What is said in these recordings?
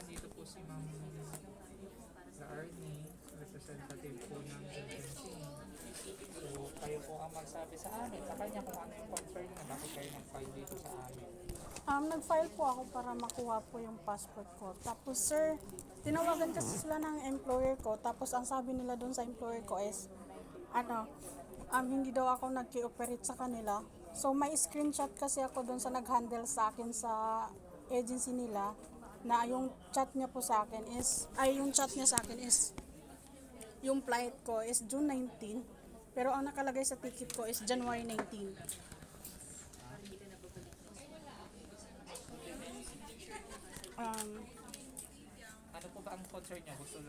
nandito po si Ma'am Arnie, representative po ng agency. So, kayo po ang magsabi sa amin, sa kanya kung ano yung concern niya, bakit kayo nag-file dito sa amin. Nag-file po ako para makuha po yung passport ko. Tapos sir, tinawagan kasi sila ng employer ko. Tapos ang sabi nila doon sa employer ko is, hindi daw ako nag-cooperate sa kanila. So may screenshot kasi ako doon sa nag-handle sa akin sa agency nila na yung chat niya po sa akin is, yung chat niya sa akin is, yung flight ko is June 19, pero ang nakalagay sa ticket ko is January 19. Ano po ba ang concern niya? Gusto niyo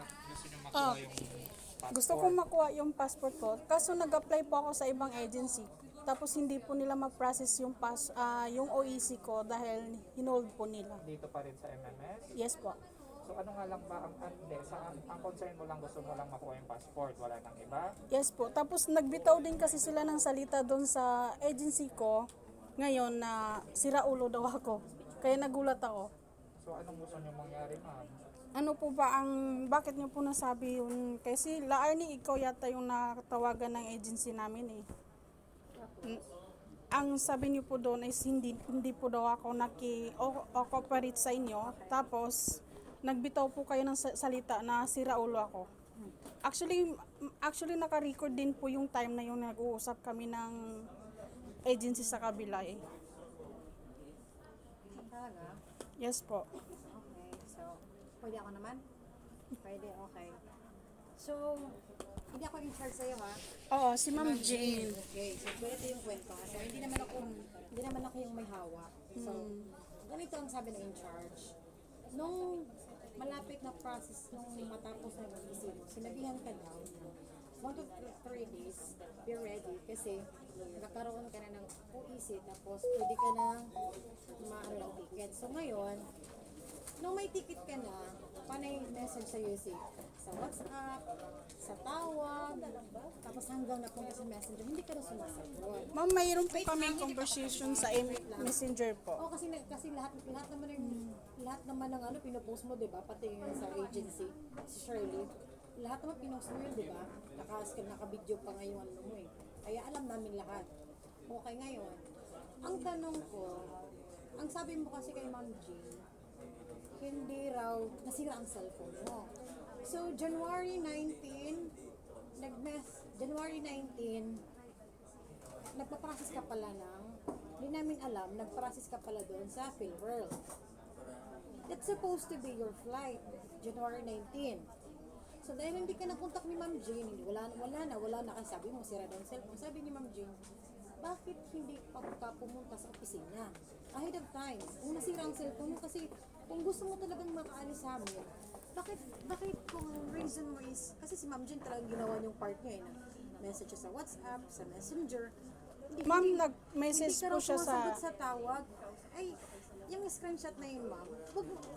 makuha yung passport? Gusto kong makuha yung passport ko, kaso nag-apply po ako sa ibang agency. Tapos hindi po nila ma-process yung OEC ko dahil hinold po nila. Dito pa rin sa MMS? Yes po. So ano nga lang ba, ang concern mo lang, gusto mo lang makuha yung passport, wala nang iba? Yes po. Tapos nagbitaw din kasi sila ng salita doon sa agency ko ngayon na sira ulo daw ako. Kaya nagulat ako. So anong gusto niyo mangyari, ma'am? Ano po ba bakit niyo po nasabi yun? Kasi Arnie, ikaw yata yung nakatawagan ng agency namin eh. Ang sabi niyo po doon is hindi po daw ako naki-cooperate sa inyo. Tapos nagbitaw po kayo ng salita na sira ulo ako. Actually naka-record din po yung time na yung nag-uusap kami ng agency sa kabila eh. Talaga? Yes po. Okay, so, pwede ako naman? Pwede, okay. So, hindi ako in charge sa'yo ha? Oo, si Ma'am Jane. Okay, so ganito yung kwento ha. So, hindi naman ako yung may hawak. So, ganito ang sabi ng in charge. Nung malapit na process, nung matapos na mag-isip mo, sinabihan ka daw, 1 to 3 days, be ready kasi nagkaroon ka na ng OEC tapos pwede ka na maano ng ticket. So ngayon, nung may ticket ka na, paano yung message sa UC? Sa WhatsApp, sa tawag, tapos hanggang napunta sa Messenger, hindi ka na sumasagot. Ma'am, mayroon po kami conversation sa messenger po. Oh, kasi lahat naman ng ano pinupost mo, 'di ba? Pati yung sa agency, si Shirley. Lahat naman pinost mo yun, 'di ba? Naka-video pa ngayon ano mo eh. Kaya alam namin lahat. Okay, ngayon. Ang tanong ko, ang sabi mo kasi kay Ma'am Jean, hindi raw nasira ang cellphone mo. So, January 19, nagpa-process ka pala hindi namin alam, nag-process ka pala doon sa PhilWorld. That's supposed to be your flight, January 19. So, dahil hindi ka nakontak ni Ma'am Jane, wala na, kasi sabi mo, sira daw ang cellphone. Sabi ni Ma'am Jane, bakit hindi pa ka pumunta sa opisina? Ahead of time, kung nasira ang cellphone mo, kasi kung gusto mo talagang makaalis sa amin, bakit kung reason mo is, kasi si Ma'am Jane talagang ginawa yung part niya na message sa WhatsApp, sa Messenger. Ma'am, nag-message po siya sa tawag. Ay, yung screenshot na yun, ma'am,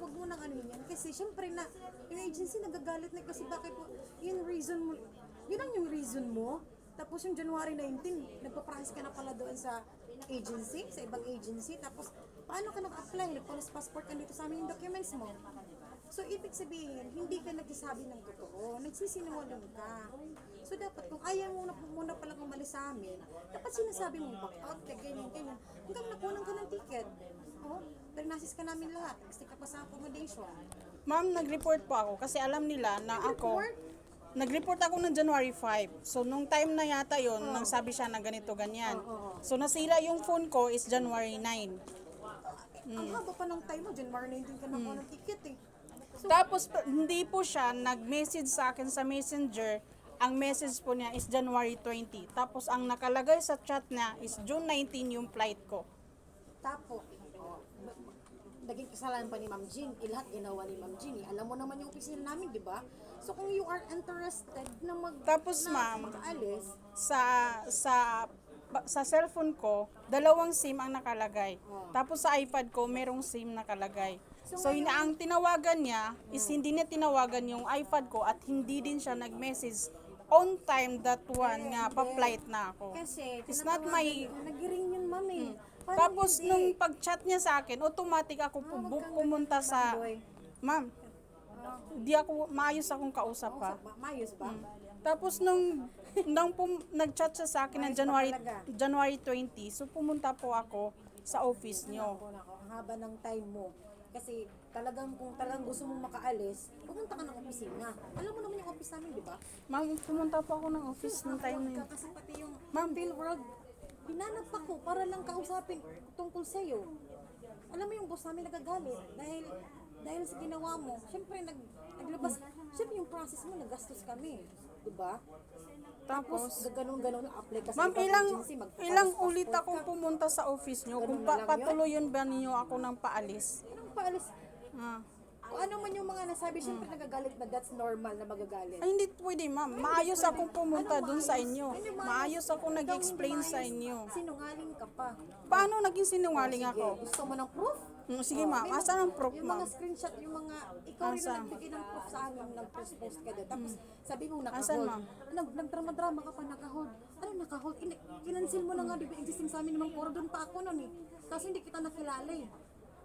wag mo nang ano yan. Kasi syempre na, yung agency nagagalit na kasi bakit po, yun reason mo, yun ang yung reason mo. Tapos yung January 19, nagpa-process ka na pala doon sa agency, sa ibang agency. Tapos, paano ka nag-apply? Nag-police passport ka dito sa amin yung documents mo. So, ibig sabihin, hindi ka nagsasabi ng totoo. Nagsisinungaling ka. So, dapat kung ayaw mo muna palang umalis sa amin, dapat sinasabi mo, back out ka, ganyan. Hanggang nakunan ka ng ticket. Oh, pero nasis ka namin lahat. Gusto ka pa sa accommodation. Ma'am, nag-report po ako kasi alam nila na nag-report ako ng January 5. So, nung time na yata yon, nang sabi siya na ganito, ganyan. So, nasira yung phone ko is January 9. Ang haba pa ng time mo, January 19 ka nakuha ng ticket eh. So, Tapos, hindi po siya nag-message sa akin sa Messenger. Ang message po niya is January 20. Tapos, ang nakalagay sa chat niya is June 19 yung flight ko. Tapos, naging kasalanan pa ni Ma'am Jean. Lahat ginawa ni Ma'am Jean. Alam mo naman yung opisina namin, di ba? So, kung you are interested na Tapos, ma'am, mag-alis, sa cellphone ko, 2 SIM ang nakalagay. Tapos sa iPad ko, merong SIM nakalagay. So, ang tinawagan niya is hindi niya tinawagan yung iPad ko at hindi din siya nag-message on time that one nga pa-flight na ako. kasi, It's not my... nag-ring yun, ma'am eh. Parang Tapos hindi. nung pag-chat niya sa akin, automatic ako pumunta sa... Boy. Ma'am, Di ako, maayos akong kausap ha. Maayos ba? Tapos nung nag-chat siya sa akin ng January 20, so pumunta po ako sa office nyo. Nako, ang haba ng time mo. Kasi talagang kung talagang gusto mong makaalis, pumunta ka ng opisina. Alam mo naman yung office namin, di ba? Ma'am, pumunta po ako ng office ng time na yun. Kasi pati yung Ma'am. World, hinanap ako para lang kausapin tungkol sa'yo. Alam mo yung boss namin nagagalit dahil sa ginawa mo. Siyempre naglabas, siyempre yung process mo, nagastos kami. Di ba? Tapos, Ganun apply kasi ma'am, ibang agency, ilang magpa-passport ulit ka. akong pumunta sa office nyo. Kung Ganun na lang yun? patuloy yun ba ninyo ako ng paalis? Anong paalis? Ah. Kung ano man yung mga nasabi, siyempre nagagalit na that's normal na magagalit. Ay, hindi pwede, ma'am. Maayos akong pumunta dun sa inyo. Maayos akong nag-explain sa inyo. Sinungaling ka pa. Paano naging sinungaling Sige, ako? gusto mo ng proof? Sige, ma'am. Asan ang proof, Yung ma'am? mga screenshot, yung mga, ikaw rin Asan? na nagbigay ng proof sa amin, nag-post ka doon. Tapos sabi mo Asan, naka-hold. ma'am? Nagdrama-drama ka pa, naka-hold. Ano naka-hold? Kinancel mo na nga, di ba existing sa amin naman puro doon pa ako noon eh. Tapos hindi kita nakilala eh.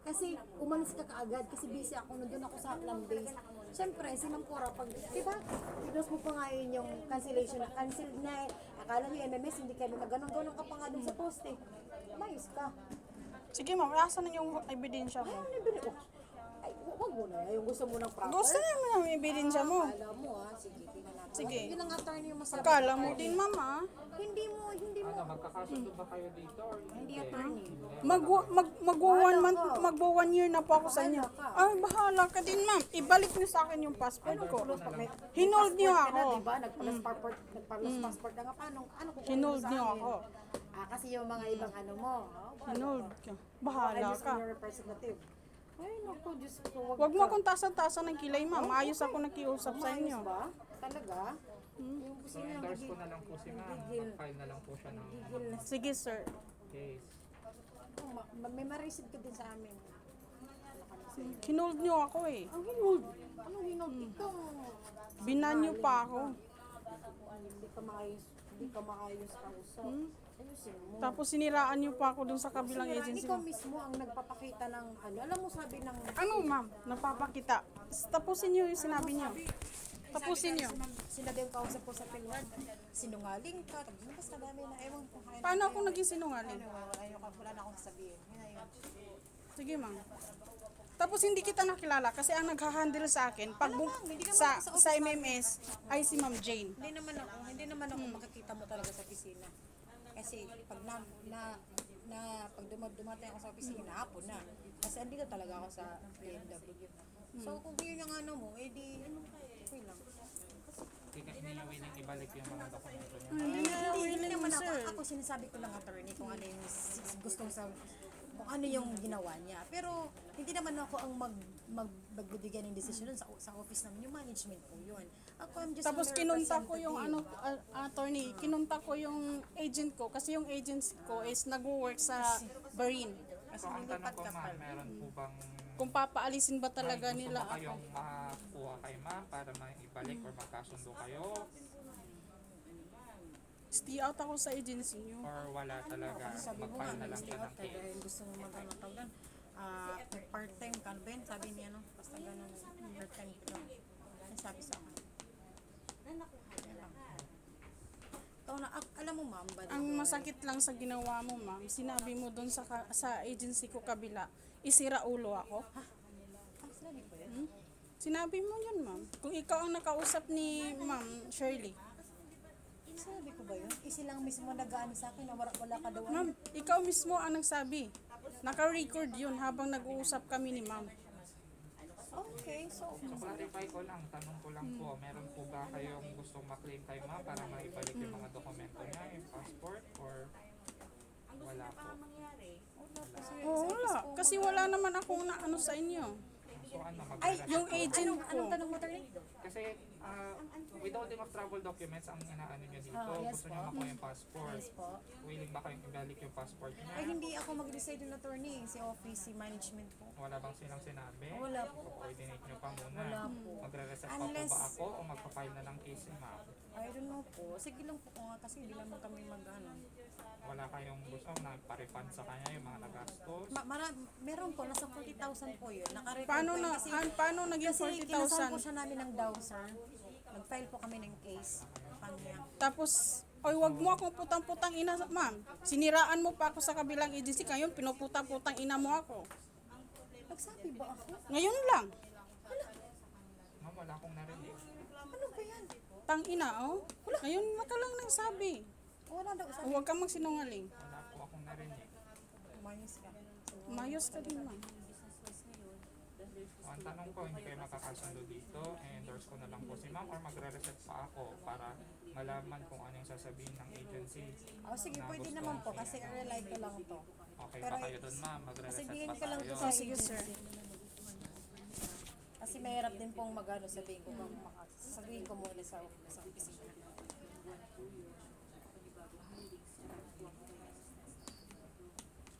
Kasi umalis ka kaagad kasi busy ako, nandun ako sa plan base. Siyempre, si Ma'am Cora, pag, di ba, pinost mo pa nga yun yung cancellation na cancel na, akala niyo MMS, hindi kami na ganun-ganun ka pa nga dun sa post eh. Mayos ka. Sige, ma'am. Asan na yung ebidensya mo? Ano yung binili? Ay, wag mo na, yung gusto mo ng proper. Gusto naman yung ebidensya mo. Alam mo ha, sige, tingnan natin. Sige. Yun ang attorney yung masabi. Akala mo din, ma'am, ah. Hindi mo, Ano, magkakasundo ba kayo dito or hindi attorney. Magwo 1 year na po ako sa inyo. Ay, bahala ka din, ma'am. Ibalik niyo sa akin yung passport ko. Hinold niyo Passport ka na, ako. diba? Nagpalas passport na nga. Ano kung Hinold niyo ako. Kasi yung mga ibang ano mo. Hinold ka. Bahala I'm just ka. your representative. Ay, naku, Diyos ko. Huwag mo akong tasan-tasan ng kilay, ma'am. Maayos ako nakiusap sa inyo. Ba? Talaga? Yung So, kusina endorse ko na lang po si ma'am. Mag-file na lang po siya ng gigil na. Sige, sir. case. May ma-receive ka din sa amin. Hinold niyo ako eh. Ang hinold. Anong hinold? Ikaw. Binan niyo pa ako. Hindi ka maayos kausap. Ayusin mo. Tapos siniraan niyo pa ako dun sa kabilang Sira, agency. ikaw mismo ang nagpapakita ng ano. Alam mo sabi ng Ano, ma'am? Napapakita. Tapusin niyo yung sinabi niyo. Tapusin niyo. sinabi yung kausap ko sa Pinward, sinungaling ka. Tapos basta dami na ewan ko. Paano ako naging sinungaling? Wala na akong sabihin. Yun na yun. Sige, ma'am. Tapos hindi kita nakilala kasi ang nagha-handle sa akin pag sa MMS ay si Ma'am Jane. Hindi naman ako makikita mo talaga sa opisina. Kasi pag pag dumatay ako sa opisina, hapon na. Kasi andito talaga ako sa PNW. So kung yun yung ano mo, edi okay lang. Hindi ka niyo willing ibalik yung mga dokumento niya. Hindi naman ako, sir. ako sinasabi ko lang attorney kung ano yung gustong sa kung ano yung ginawa niya. Pero hindi naman ako ang magbibigay ng desisyon sa office namin. Yung management po yun. Ako, I'm just Tapos a kinunta ko yung representative. attorney, kinunta ko yung agent ko kasi yung agent ko is nagwo-work sa Bahrain. So, ang tanong ko ma'am, meron po bang Kung papaalisin ba talaga may gusto nila ba ako. kayong makakuha kay ma'am para maibalik or magkasundo kayo Stay out ako sa agency niyo. or wala talaga? Sabi mo nga, Mag-file na lang stay siya out ng ka case. dahil gusto mo mag-tawag part-time ka ba yun? Sabi niya, no? Basta ganun, part-time ka. Ano sabi sa akin? Yan lang. Ikaw na, alam mo ma'am, ba? Ang masakit lang sa ginawa mo, ma'am, sinabi mo doon sa agency ko kabila, isira ulo ako. Sinabi ko yun? Sinabi mo yun, ma'am. Kung ikaw ang nakausap ni Ma'am Shirley. Sinabi ko ba yun? Silang mismo nag-ano sa akin na wala ka daw. Ma'am, ikaw mismo ang nagsabi. Naka-record yun habang nag-uusap kami ni Ma'am. Okay, so So, clarify ko lang, tanong ko lang po, meron po ba kayong gustong maklaim kay ma'am para maibalik yung mga dokumento niya, yung passport, or wala po? Oo, wala. Kasi wala naman akong naano sa inyo. So, ano, ay, Yung agent ko. anong tanong mo tayo? Kasi, withholding of travel documents ang inaano niyo dito, gusto niyo makuha yung passport. Yes po. Willing ba kayong ibalik yung passport niya? Ay, hindi ako mag-decide ng attorney. Si office, si management po. Wala bang silang sinabi? Wala po. Coordinate niyo pa muna. Wala po. Magre-reset pa po Unless- ba ako o magpa-file na ng case si ma'am? I don't know po. Sige lang po ko nga kasi hindi naman kami mag-ano. wala kayong gusto na pa-refund sa kanya yung mga nagastos? Meron po, nasa 40,000 po yun. Naka-record Paano po yun na kasi, paano naging kasi kinasal po 40,000? siya namin ng Dow, sir. Nag-file po kami ng case. Kanya. Tapos oy, wag mo akong putang-putang ina, ma'am. Siniraan mo pa ako sa kabilang agency, ngayon pinuputang-putang ina mo ako. Nagsabi ba ako? Ngayon lang. Ma'am, wala akong narinig. Ano ba yan? Tang ina, oh. Ngayon maka lang nagsabi. Wala daw sabi. Huwag kang magsinungaling. Wala po akong narinig. Umayos ka. Mayos ka din, ma'am. So, ang tanong ko, hindi kayo makakasundo dito, endorse ko na lang po si ma'am or magre-reset pa ako para malaman kung ano yung sasabihin ng agency. Oh, sige, na pwede gusto naman po si- kasi rely ko lang to. Okay Pero, pa kayo dun ma'am, magre-reset sabihin pa ko lang tayo. po sa Oh, sige, sir. agency. Kasi mahirap din pong magano sabihin ko sabihin ko muna sa opisina.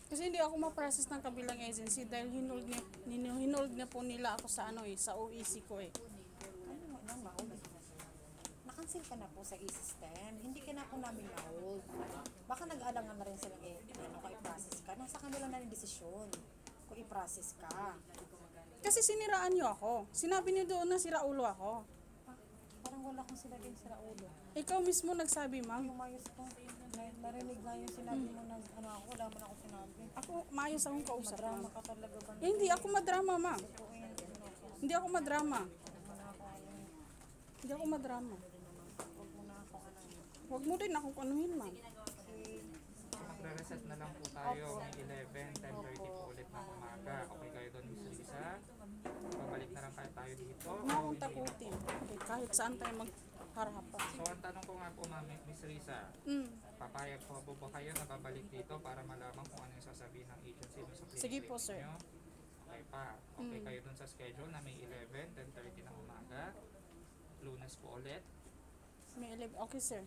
Kasi hindi ako ma-process ng kabilang agency dahil hinold na po nila ako sa ano sa OEC ko eh. Ano mo nang ma-hold? Nakancel ka na po sa e-system. Hindi ka na po namin ma-hold. Baka nag-alangan na rin silang kung i-process ka. Nasa kanila na yung desisyon kung i-process ka. Kasi siniraan niyo ako. Sinabi niyo doon na sira ulo ako. Parang wala akong sinabing sira ulo. Ikaw mismo nagsabi, ma'am. Umayos ko. Narinig na yung sinabi mo na ano ako. Wala man ako sinabi. Ako, maayos akong kausap, Drama ma'am. ka talaga ba? Eh, hindi ako madrama, ma'am. Po, yun, ano ako. Hindi ako madrama. Huwag mo na ako ano. Hindi ako madrama. Huwag mo na ako ano. Huwag mo din akong kanuhin, ma'am. So, magre-reset na lang po tayo ng 11, 10:30 po ulit ng umaga. Okay kayo doon, Miss Lisa? Babalik na lang tayo dito. Huwag mo akong takutin. Okay, kahit saan tayo magharapan. So, ang tanong ko nga po, ma'am, Miss Risa, papayag po ba kayo na babalik dito para malaman kung ano yung sasabihin ng agency dun sa Sige clinic po, sir. niyo? Okay pa. Okay kayo dun sa schedule na may 11, 10:30 ng umaga. Lunes po ulit. May 11. Okay, sir.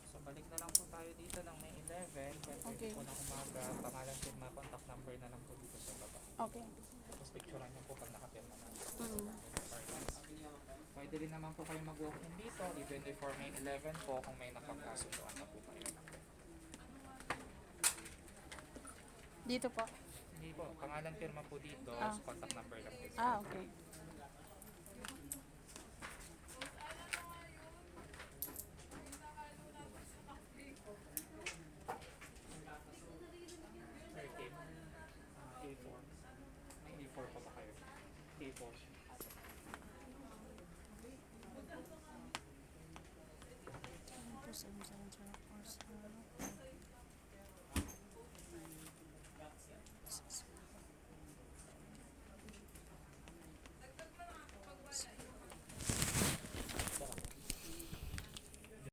So, balik na lang po tayo dito ng may 11, 10:30 Okay. po ng umaga. Pangalan, firma, contact number na lang po dito sa baba. Okay. Tapos picturean niyo po pag nakapirma na. Mm. Pwede rin naman po kayo mag-walk-in dito even before May 11 po kung may napagkasunduan na po kayo. Dito po. Hindi po, pangalan, firma po dito, Ah. contact number lang po. Ah, okay.